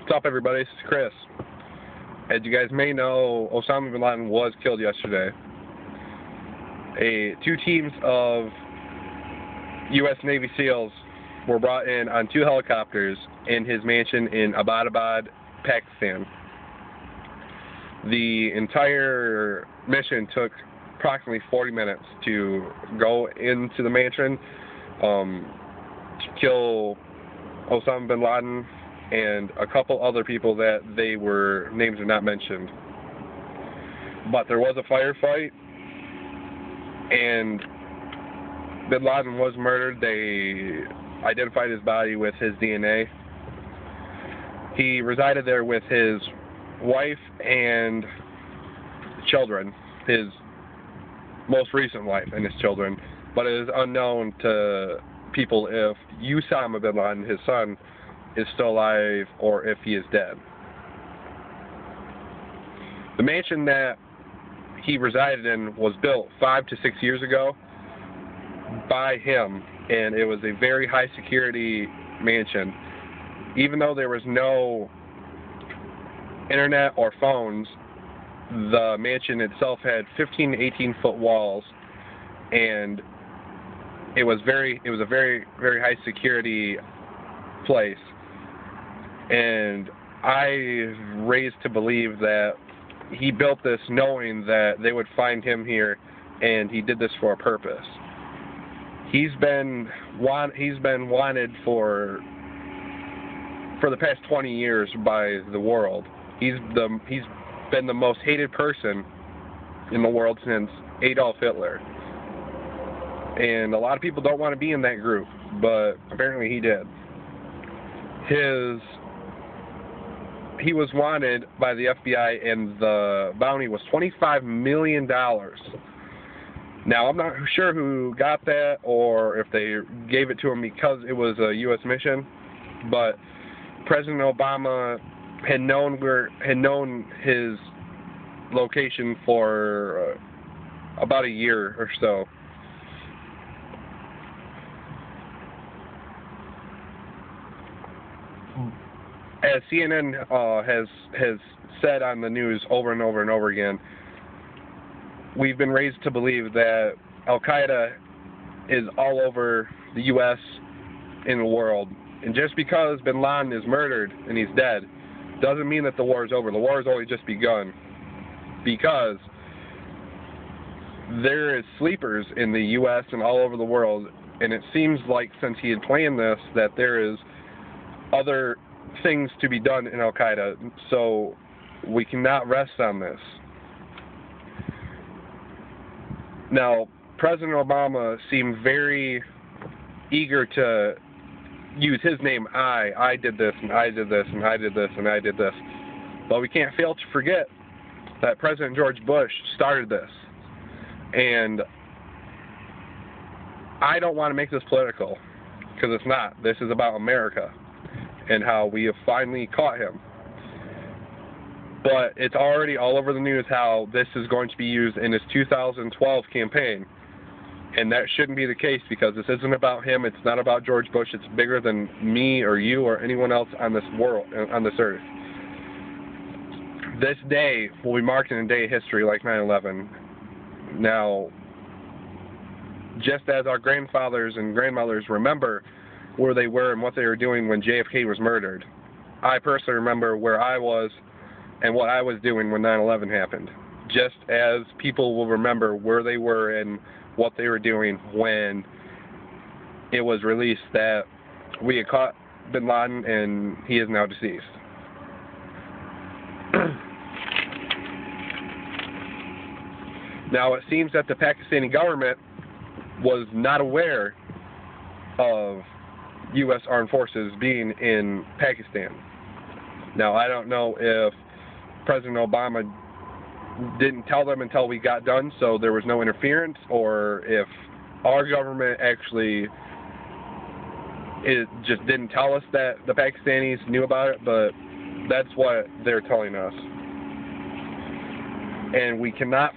What's up, everybody? This is Chris. As you guys may know, Osama bin Laden was killed yesterday. Two teams of U.S. Navy SEALs were brought in on 2 helicopters in his mansion in Abbottabad, Pakistan. The entire mission took approximately 40 minutes to go into the mansion, to kill Osama bin Laden and a couple other people that names are not mentioned. But there was a firefight, and bin Laden was murdered. They identified his body with his DNA. He resided there with his wife and children, his most recent wife and his children, but it is unknown to people if Osama bin Laden, his son, is still alive or if he is dead. The mansion that he resided in was built 5 to 6 years ago by him, and it was a very high security mansion. Even though there was no internet or phones, the mansion itself had 15 to 18 foot walls, and it was a very high security place. And I raised to believe that he built this knowing that they would find him here, and he did this for a purpose. He's been wanted for the past 20 years by the world. He's been the most hated person in the world since Adolf Hitler. And a lot of people don't want to be in that group, but apparently he did. He was wanted by the FBI, and the bounty was $25 million. Now, I'm not sure who got that or if they gave it to him because it was a U.S. mission, but President Obama had known his location for about a year or so. As CNN has said on the news over and over and over again, we've been raised to believe that Al-Qaeda is all over the U.S. and the world. And just because bin Laden is murdered and he's dead doesn't mean that the war is over. The war has only just begun, because there is sleepers in the U.S. and all over the world, and it seems like since he had planned this that there is other things to be done in Al-Qaeda, so we cannot rest on this. Now, President Obama seemed very eager to use his name. I did this, and I did this, and I did this, and I did this. But we can't fail to forget that President George Bush started this. And I don't want to make this political, because it's not. This is about America and how we have finally caught him. But it's already all over the news how this is going to be used in his 2012 campaign. And that shouldn't be the case, because this isn't about him. It's not about George Bush. It's bigger than me or you or anyone else on this world, on this earth. This day will be marked in a day of history like 9/11. Now, just as our grandfathers and grandmothers remember where they were and what they were doing when JFK was murdered, I personally remember where I was and what I was doing when 9/11 happened. Just as people will remember where they were and what they were doing when it was released that we had caught bin Laden and he is now deceased. Now, it seems that the Pakistani government was not aware of U.S. armed forces being in Pakistan. Now, I don't know if President Obama didn't tell them until we got done, so there was no interference, or if our government actually just didn't tell us that the Pakistanis knew about it, but that's what they're telling us. And we cannot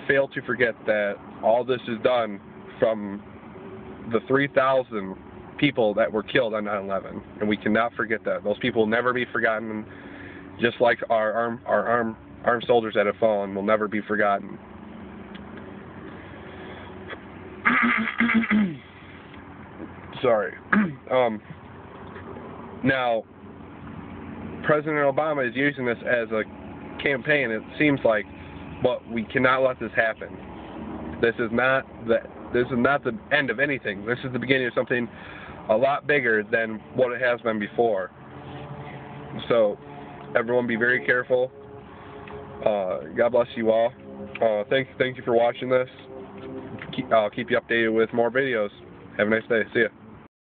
fail to forget that all this is done from the 3,000 people that were killed on 9/11, and we cannot forget that. Those people will never be forgotten, just like our armed soldiers that have fallen will never be forgotten. Sorry. Now, President Obama is using this as a campaign, it seems like, but we cannot let this happen. This is not the end of anything. This is the beginning of something a lot bigger than what it has been before. So, everyone be very careful. God bless you all. Thank you for watching this. I'll keep you updated with more videos. Have a nice day. See ya.